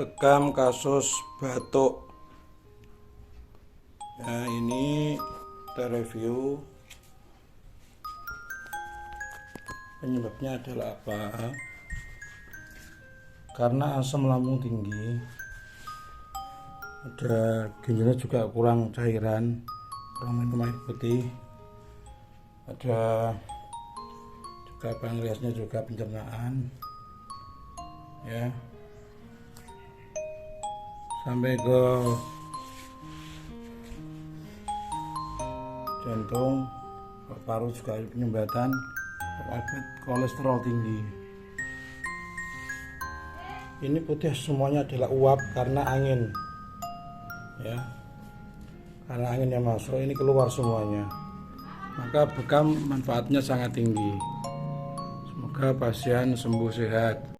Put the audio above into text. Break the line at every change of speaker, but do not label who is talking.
Bekam kasus batuk. Ya, ini kita review penyebabnya adalah apa. Karena asam lambung tinggi, ada ginjalnya juga kurang cairan, kurang minum air putih, ada juga pankreasnya juga pencernaan, ya, sampai ke jantung, paru juga penyumbatan, akibat kolesterol tinggi. Ini putih semuanya adalah uap karena angin, ya, karena angin yang masuk ini keluar semuanya. Maka bekam manfaatnya sangat tinggi. Semoga pasien sembuh sehat.